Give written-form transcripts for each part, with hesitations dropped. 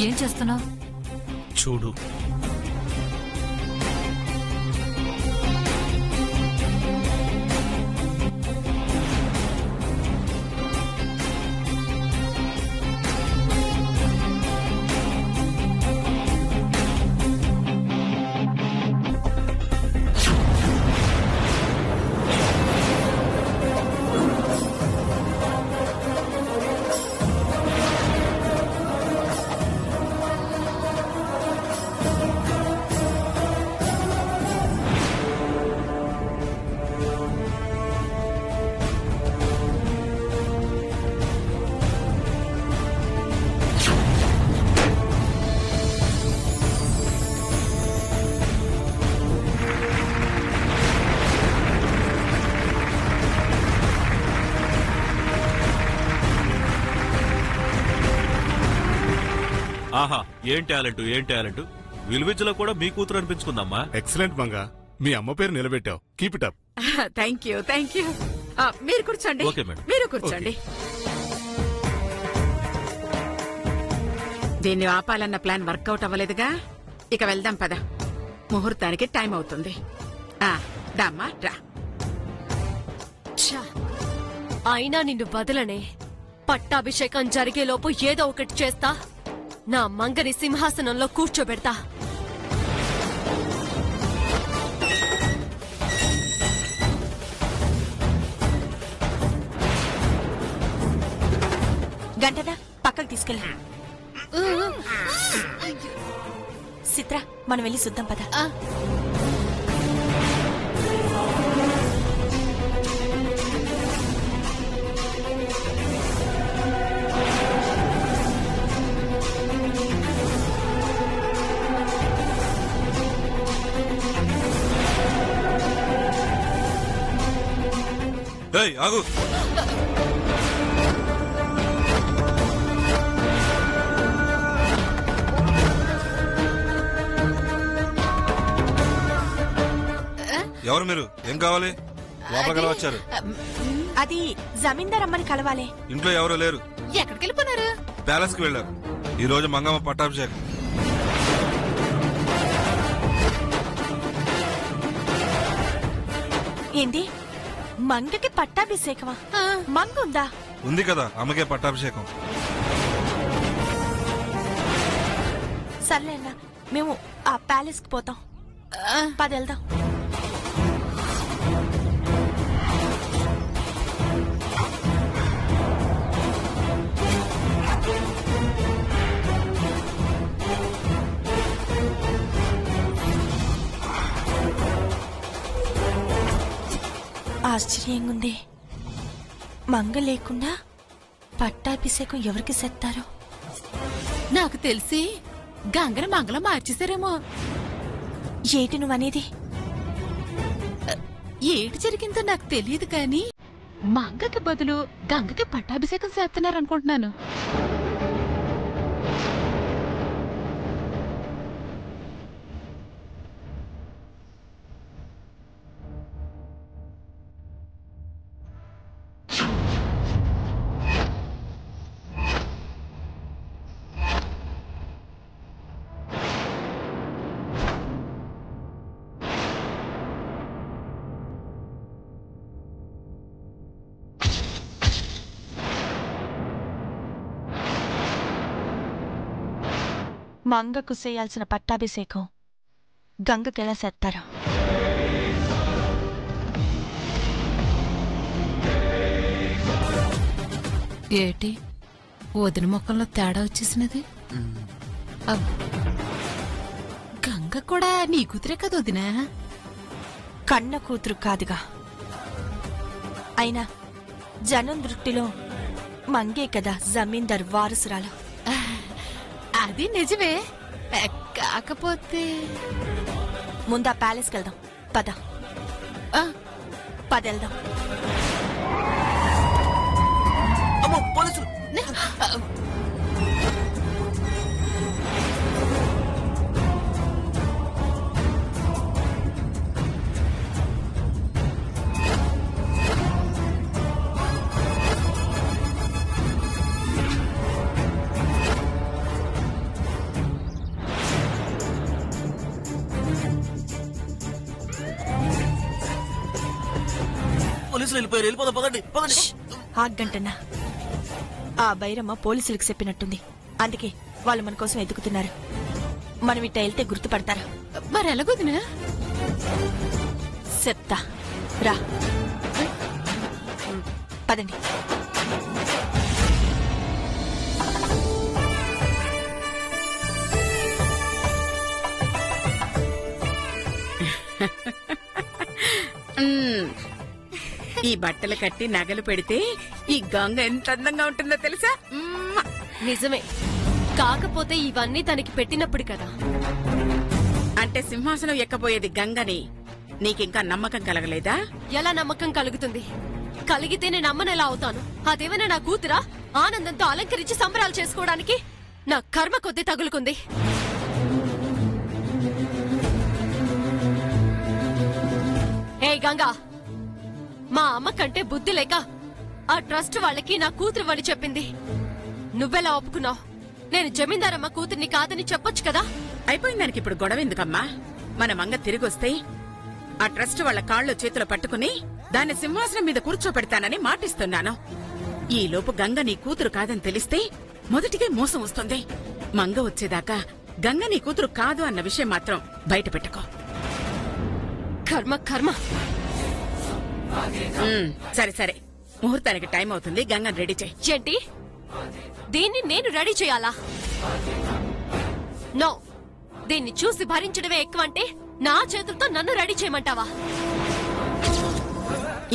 ఏం చేస్తున్నావు? చూడు. ఆహా, ఏం టాలెంట్, ఏం టాలెంట్. విలువిద్యలో కూడా మీ కూతురు అనిపించుకుందమ్మా. ఎక్సలెంట్ మంగా, మీ అమ్మ పేరు నిలబెట్టావు. Keep it up. Thank you, thank you. మీరు కూర్చోండి. Okay madam. మీరు కూర్చోండి. దీన్ని ఆపాలన్న ప్లాన్ వర్కౌట్ అవ్వలేదుగా, ఇక వెళ్దాం పద. ముహూర్తానికి టైం అవుతుంది. దామ్మా రా. అయినా నిన్ను వదలనే. పట్టాభిషేకం జరిగేలోపు ఏదో ఒకటి చేస్తా. నా మంగని సింహాసనంలో కూర్చోబెడతా. గంటనా పక్కకు తీసుకెళ్ళి. చిత్ర, మనం వెళ్ళి చూద్దాం పద. ఆగు. ఎవరు మీరు? ఏం కావాలి? లోపలికి ఎలా వచ్చారు? అది జమీందార్ అమ్మని కలవాలి. ఇంట్లో ఎవరూ లేరు. ఎక్కడికి వెళ్ళిపోయినారు? ప్యాలెస్ కి వెళ్లారు. ఈ రోజు మంగమ్మ పట్టాభిషేకం. ఏంది? మంగకి పట్టాభిషేకమా? మంగ ఉందా? ఉంది కదా, అమ్మకే పట్టాభిషేకం. సర్లే అన్న, మేము ఆ ప్యాలెస్ కి పోతాం. పద వెళ్దాం. ఆశ్చర్యంగా ఉంది. మంగ లేకుండా పట్టాభిషేకం ఎవరికి సెత్తారో? నాకు తెలిసి గంగని మంగళం మార్చేశారేమో. ఏటి నువ్వనేది? ఏటి జరిగిందో నాకు తెలియదు కానీ మంగకి బదులు గంగకి పట్టాభిషేకం చేస్తున్నారనుకుంటున్నాను. మంగకు చేయాల్సిన పట్టాభిషేకం గంగకెలా సెత్తారో? ఏటి వదిన మొక్కల్లో తేడా వచ్చేసినది? గంగ కూడా నీ కూతురే కదా వదినా? కన్న కూతురు కాదుగా. అయినా జనం దృష్టిలో మంగే కదా జమీందార్ వారసురాలు. అది నిజమే. కాకపోతే ముందా ప్యాలెస్కి వెళ్దాం పద. పదెళ్దాం. పోలీసులు వెళ్ళిపోయారు. వెళ్ళిపోదాం, పదండి పదండి. ఆగ్గంటన్నా ఆ బైరమ్మ పోలీసులకు చెప్పినట్టుంది. అందుకే వాళ్ళు మన కోసం ఎదుగుతున్నారు. మనం ఇట్ట వెళ్తే గుర్తుపడతారా? మరి ఎలాగొదినా? చెప్తా రా, పదండి. మ్మ్. ఈ బట్టలు కట్టి నగలు పెడితే ఈ గంగ ఎంత అందంగా ఉంటుందో తెలుసా? మ్మ్. నిజమే, కాకపోతే ఇవన్నీ తనకి పెట్టినప్పుడు కదా. అంటే సింహాసనం ఎక్కబోయేది గంగని నీకింకా నమ్మకం కలగలేదా? ఎలా నమ్మకం కలుగుతుంది? కలిగితే నేను అమ్మను ఎలా అవుతాను? అదేమైనా నా కూతురా? ఆనందంతో అలంకరించి సంబరాలు చేసుకోవడానికి నా కర్మ కొద్దీ తగులుకుంది. ఏ గంగా, మా అమ్మ కంటే బుద్ధి లేక ఆ ట్రస్ట్ వాళ్ళకి నా కూతురు అని చెప్పింది. నువ్వెలా ఒప్పుకున్నావు? నేను జమీందారమ్మ కూతుర్ని కాదని చెప్పొచ్చు కదా. అయిపోయింది దానికి ఇప్పుడు గొడవ ఎందుకమ్మా? మన మంగ తిరిగొస్తే ఆ ట్రస్ట్ వాళ్ళ కాళ్ళు చేతులు పట్టుకుని దాన్ని సింహాసనం మీద కూర్చోపెడతానని మాటిస్తున్నాను. ఈలోపు గంగ నీ కూతురు కాదని తెలిస్తే మొదటికే మోసం వస్తుంది. మంగ వచ్చేదాకా గంగ నీ కూతురు కాదు అన్న విషయం మాత్రం బయట పెట్టుకో. కర్మ కర్మ. సరే సరే, ముహూర్తానికి టైం అవుతుంది. గంగని రెడీ చేయి. ఏంటి? దీన్ని నేను రెడీ చేయాలా? నో, దీన్ని చూసి భరించడమే ఎక్కువంటే నా చేతులతో నన్ను రెడీ చేయమంటావా?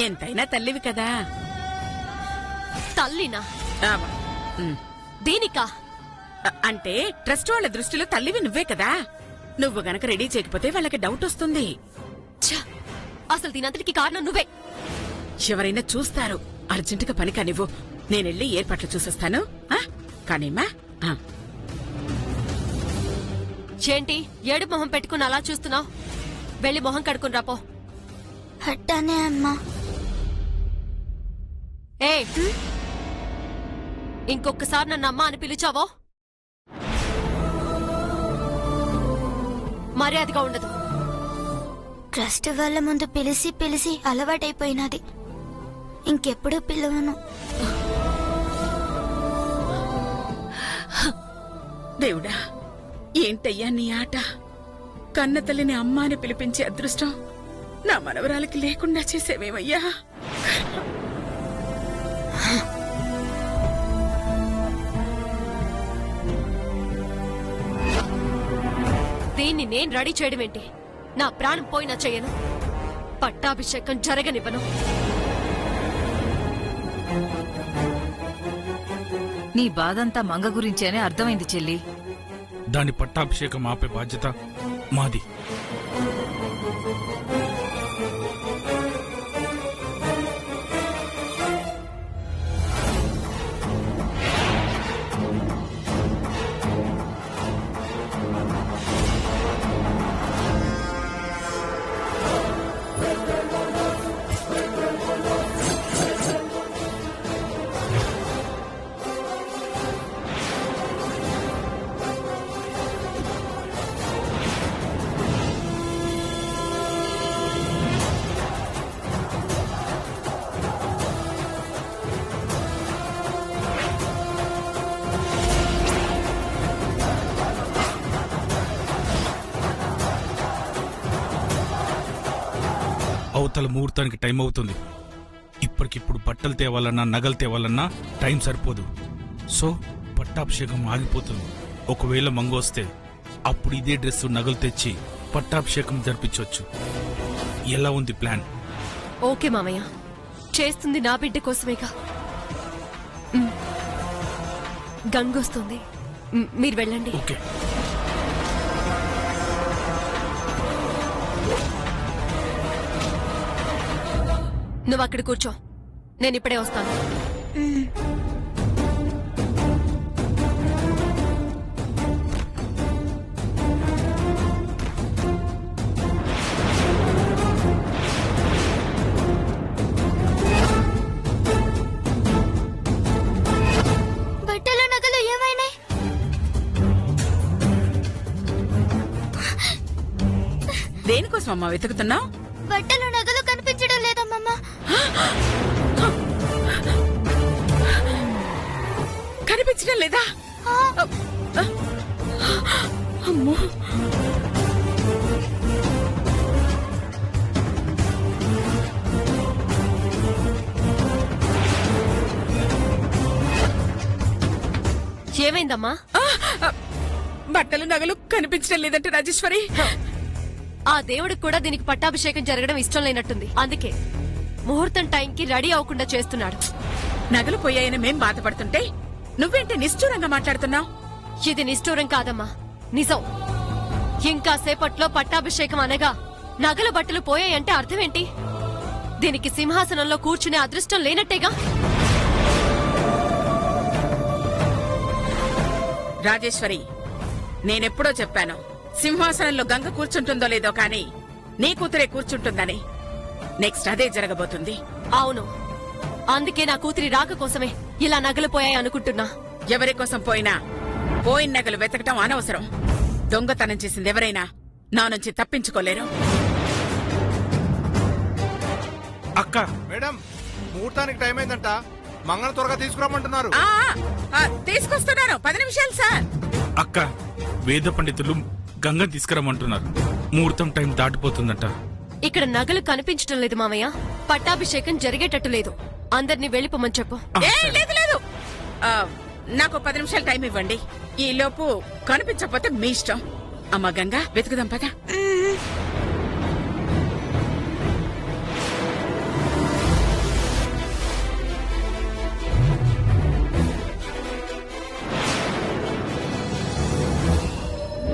ఎంతైనా తల్లివి కదా. తల్లినా? ఆవా. దీనికా? అంటే ట్రస్ట్ వాళ్ళ దృష్టిలో తల్లివి నువ్వే కదా. నువ్వు గనక రెడీ చేయకపోతే వాళ్ళకి డౌట్ వస్తుంది. ఛ! అసలు దీనంతటికి కారణం నువ్వే. ఎవరైనా చూస్తారు. అర్జెంటుగా పని కానివ్వు. నేనెళ్ళి ఏర్పాట్లు చూసొస్తాను. కానీమ్మా. ఏంటి ఏడు మొహం పెట్టుకుని అలా చూస్తున్నావు? వెళ్ళి మొహం కడుకుని రాపో. అట్టానే అమ్మా. ఏ, ఇంకొకసారి నన్ను అమ్మ అని పిలిచావో మర్యాదగా ఉండదు. ట్రస్ట్ వాళ్ళ ముందు పిలిచి పిలిచి అలవాటైపోయినది. ఇంకెప్పుడు పిలవను. దేవుడా, ఏంటయ్యా నీ ఆట? కన్న తల్లిని అమ్మ అని పిలిపించే అదృష్టం నా మనవరాలకి లేకుండా చేసేవేమయ్యా. దీన్ని నేను రెడీ చేయడం ఏంటి? నా ప్రాణం పోయినా చెయ్యను. పట్టాభిషేకం జరగనివ్వను. నీ బాధంతా మంగ గురించేనే అర్థమైంది చెల్లి. దాని పట్టాభిషేకం ఆపే బాధ్యత మాది. అవతల ముహూర్తానికి టైం అవుతుంది. ఇప్పటికిప్పుడు బట్టలు తేవాలన్నా నగలు తేవాలన్నా టైం సరిపోదు. సో పట్టాభిషేకం ఆగిపోతుంది. ఒకవేళ మంగొస్తే అప్పుడు ఇదే డ్రెస్ నగలు తెచ్చి పట్టాభిషేకం జరిపించవచ్చు. ఎలా ఉంది ప్లాన్? ఓకే మామయ్య, చేస్తుంది నా బిడ్డ కోసమేగా. గంగొస్తుంది, మీరు వెళ్ళండి. ఓకే. నువ్వు అక్కడ కూర్చో, నేను ఇప్పుడే వస్తాను. బట్టలు నగలు ఏమైనాయి? దేనికోసం అమ్మా వెతుకుతున్నావు? బట్టలు నగలు కనిపించడం లేదమ్మా. కనిపించడం లేదా? అమ్మో, ఏమైందమ్మా? బట్టలు నగలు కనిపించడం లేదంటే రాజేశ్వరి. ఆ దేవుడికి కూడా దీనికి పట్టాభిషేకం జరగడం ఇష్టం లేనట్టుంది. అందుకే ముహూర్తం టైంకి రెడీ అవ్వకుండా చేస్తున్నాడు. నగలు పోయాయని మేం బాధపడుతుంటే నువ్వేంటి నిష్ఠూరంగా మాట్లాడుతున్నావు? ఇది నిష్ఠూరం కాదమ్మా, నిజం. ఇంకా సేపట్లో పట్టాభిషేకం అనగా నగల బట్టలు పోయాయంటే అర్థమేంటి? దీనికి సింహాసనంలో కూర్చునే అదృష్టం లేనట్టేగా. రాజేశ్వరి, నేనెప్పుడో చెప్పాను, సింహాసనంలో గంగ కూర్చుంటుందో లేదో కాని నీ కూతురే కూర్చుంటుందని. నెక్స్ట్ అదే జరగబోతుంది. అవును, అందుకే నా కూతురి రాక కోసమే ఇలా నగలు పోయాయి అనుకుంటున్నా. ఎవరి కోసం పోయినా పోయిన నగలు వెతకటం అనవసరం. దొంగతనం చేసింది ఎవరైనా నా నుంచి తప్పించుకోలేరు. అక్క, మేడం, ముహూర్తానికి టైం అయిందంట. మంగళ త్వరగా తీసుకురామంటున్నారు. తీసుకొస్తున్నాను, 10 నిమిషాలు సార్. అక్క, వేద పండితులు గంగ తీసుకురమ్మంటున్నారు. ముహూర్తం టైం దాటిపోతుందంట. ఇక్కడ నగలు కనిపించటం లేదు మామయ్య. పట్టాభిషేకం జరిగేటట్టు లేదు. అందరినీ వెళ్ళిపోమని చెప్పు. లేదు లేదు, నాకు 10 నిమిషాలు టైం ఇవ్వండి. ఈ లోపు కనిపించకపోతే మీ ఇష్టం. అమ్మ గంగా, వెతుకుదాం పద.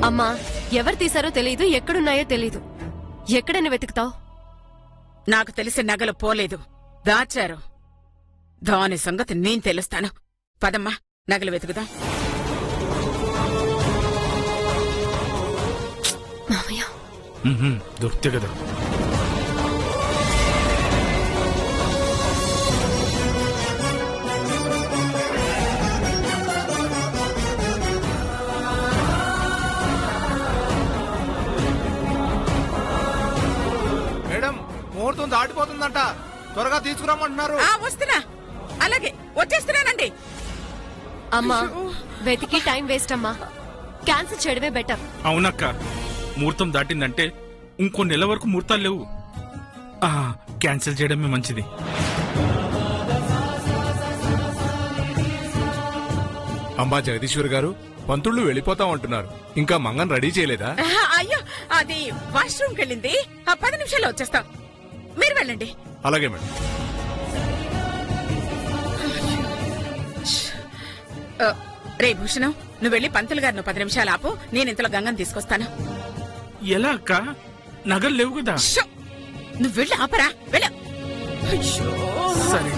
అమ్మా, ఎవరు తీశారో తెలీదు, ఎక్కడున్నాయో తెలీదు. ఎక్కడని వెతుకుతావు? నాకు తెలిసి నగలు పోలేదు, దాచారు. దాని సంగతి నేను తెలుస్తాను. పదమ్మా, నగలు వెతుకుదాం. మామయ్య, దొరికితే కదా. మేడం, ముహూర్తం దాటిపోతుందంట. త్వరగా తీసుకురామంటున్నారు. వస్తున్నా, అలాగే వచ్చేస్తున్నానండి. అమ్మా, వెతికి టైం వేస్ట్ అమ్మా. క్యాన్సిల్ చేయడమే బెటర్. అవునక్క, ముహూర్తం దాటిందంటే ఇంకో నెల వరకు ముహూర్తాలు లేవు. క్యాన్సిల్ చేయడమే మంచిది. అమ్మా జగదీశ్వర్ గారు, పంతుళ్ళు వెళ్ళిపోతామంటున్నారు. ఇంకా మంగన్ రెడీ చేయలేదా? అయ్యో, అది వాష్రూమ్కి వెళ్ళింది. 10 నిమిషాల్లో వచ్చేస్తాం, మీరు వెళ్ళండి. అలాగే మేడం. రే భూషణం, నువ్వు వెళ్ళి పంతులు గారిని 10 నిమిషాలు ఆపు. నేను ఇంతలో గంగను తీసుకొస్తాను. ఎలా అక్క? నగలు లేవు కదా. నువ్వు వెళ్ళి ఆపరా, వెళ్ళ. సరే.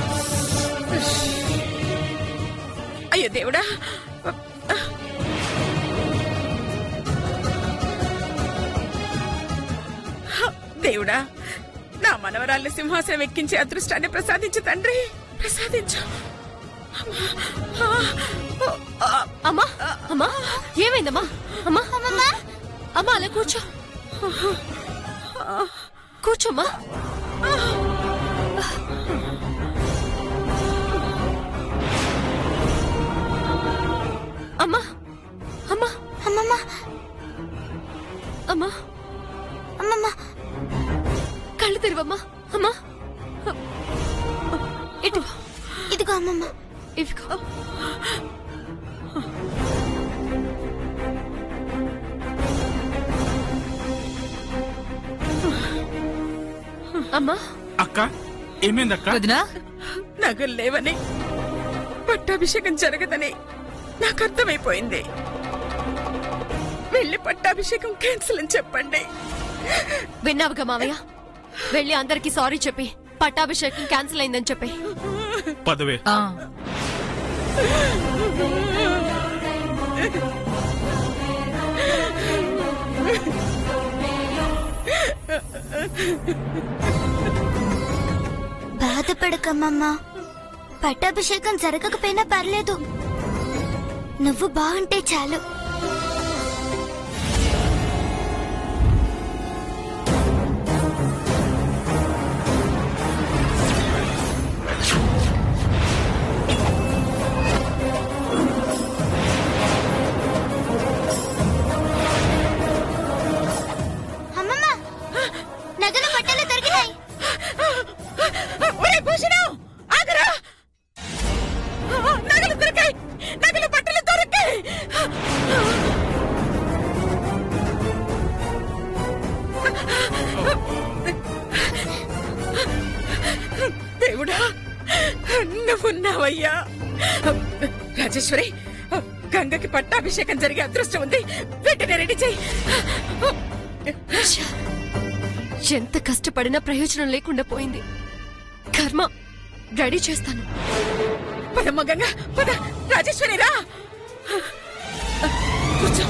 అయ్యో దేవుడా, దేవుడా, నా మనవరాల్ని సింహాసనం ఎక్కించే అదృష్టాన్ని ప్రసాదించు తండ్రి, ప్రసాదించు. అమ్మా, అమ్మా, ఏమైందమ్మా? అమ్మా, అమ్మా, అలా కూర్చో, కూర్చోమ్మా. అమ్మా, అమ్మా, అమ్మమ్మ, అమ్మా, అమ్మమ్మ, కళ్ళు తెరవమ్మా. అమ్మా, ఇటు, ఇదిగో అమ్మమ్మ. ఇవిగో. అమ్మా. అక్క, ఏమైందక్క? వదినా, నగలు లేవని, పట్టాభిషేకం జరగదని నాకు అర్థమైపోయింది. వెళ్ళి పట్టాభిషేకం క్యాన్సిల్ అని చెప్పండి. విన్నావుగా మావయ్య, వెళ్ళి అందరికి సారీ చెప్పి పట్టాభిషేకం క్యాన్సిల్ అయిందని చెప్పి. పదవే. బాధపడకమ్మమ్మా, పట్టాభిషేకం జరగకపోయినా పర్లేదు, నువ్వు బాగుంటే చాలు. దేవుడా నువ్వున్నావయ్యా. రాజేశ్వరి, గంగకి పట్టాభిషేకం జరిగే అదృష్టం ఉంది. వెంటనే రెడీ చెయ్యి. ఎంత కష్టపడినా ప్రయోజనం లేకుండా పోయింది. కర్మ, రెడీ చేస్తాను. పదమ్మ గంగ, పద. రాజేశ్వరి రా, కూర్చో.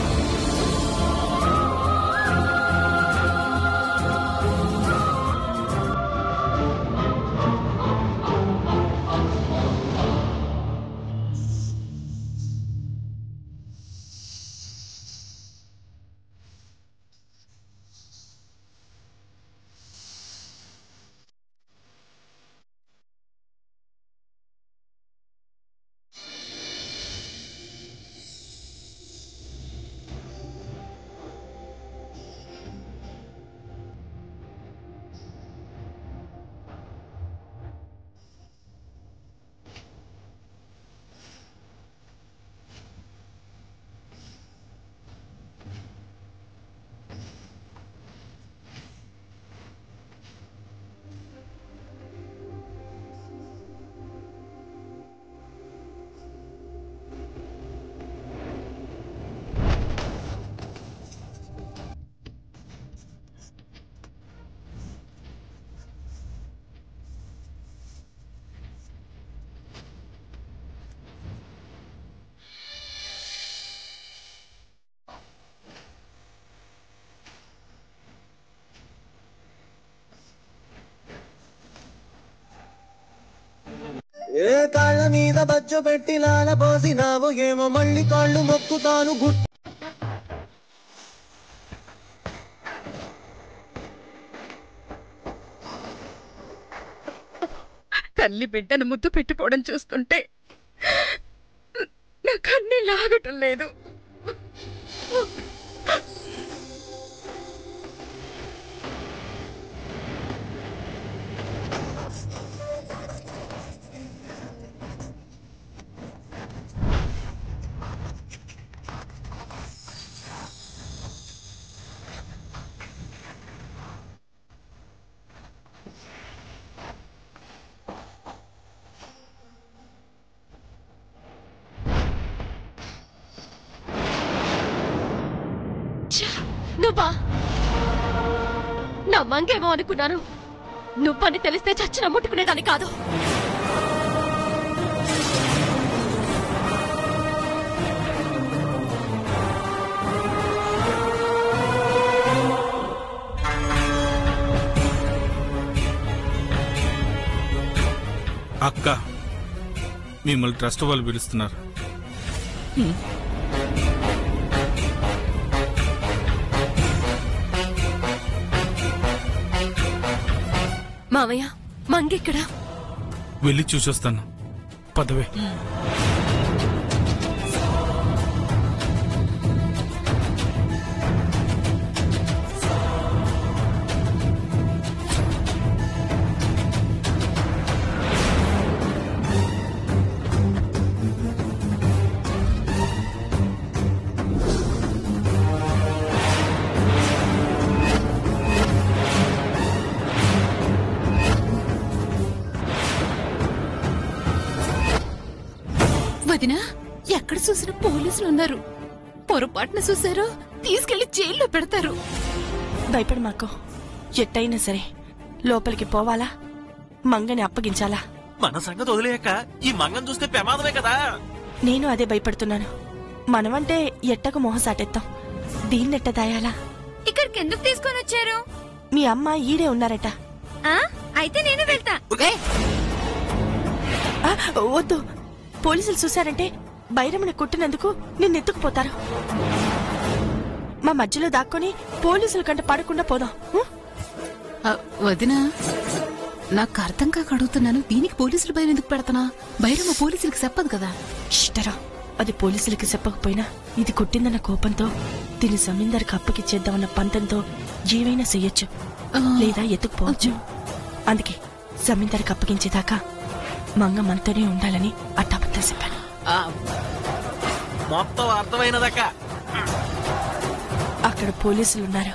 ఏ కాళ్ళ మీద బజ్జు పెట్టి లాల పోసినావు ఏమో మళ్ళీ కాళ్ళు మొక్కుతాను తల్లి బిడ్డను ముద్దు పెట్టుకోవడం చూస్తుంటే నా కన్నీ లాగటం లేదు. నువ్వా? నా మంగేమో అనుకున్నాను. నువ్వని తెలిస్తే చచ్చిన ముట్టుకునేదాన్ని కాదు. అక్క, మిమ్మల్ని ట్రస్ట్ వాళ్ళు పిలుస్తున్నారు. మావయ్య, మంగెక్కడా? వెళ్ళి చూసొస్తాను. పదవే. వదినా, ఎక్కడ చూసినా పోలీసులు ఉన్నారు. పొరపాటున చూసారో తీసుకెళ్లి జైల్లో పెడతారు. భయపడి మాకు ఎట్టయినా సరే లోపలికి పోవాలా, మంగని అప్పగించాలా? మన సంగతి వదిలేయక ఈ మంగం చూస్తే ప్రమాదమే కదా. నేను అదే భయపడుతున్నాను. మనమంటే ఎట్టకు మొహసాటెత్తాం, దీన్నెట్ట దాయాలా? ఇక్కడికి ఎందుకు తీసుకొని వచ్చారు? మీ అమ్మ ఈడే ఉన్నారట. అయితే నేను వెళ్తా. వద్దు, పోలీసులు చూశారంటే బైరమ్మని కొట్టినందుకు నిన్నెత్తుకుపోతారు. మా మధ్యలో దాక్కొని పోలీసుల కంట పడకుండా పోదాం. వదినా, నాకు అర్థం కాక అడుగుతున్నాను. దీనికి పోలీసులు భయం ఎందుకు పెడతానా? బైరమ్మ పోలీసులకు చెప్పదు కదా. ఇష్టరా, అది పోలీసులకి చెప్పకపోయినా ఇది కొట్టిందన్న కోపంతో దీని జమీందారికి అప్పగిచ్చేద్దామన్న పంతంతో ఏవైనా చెయ్యొచ్చు, లేదా ఎత్తుకుపోవచ్చు. అందుకే జమీందారికి అప్పగించేదాకా మంగ మనతోనే ఉండాలని అట్టాపత్తా చెప్పాను. మొత్తం అర్థమైనదక్క. అక్కడ పోలీసులున్నారు.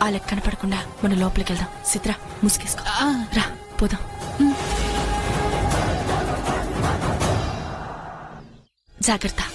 వాళ్ళకి కనపడకుండా మనం లోపలికి వెళ్దాం. సిత్రా ముసుగేసుకో. రా పోదాం. జాగ్రత్త.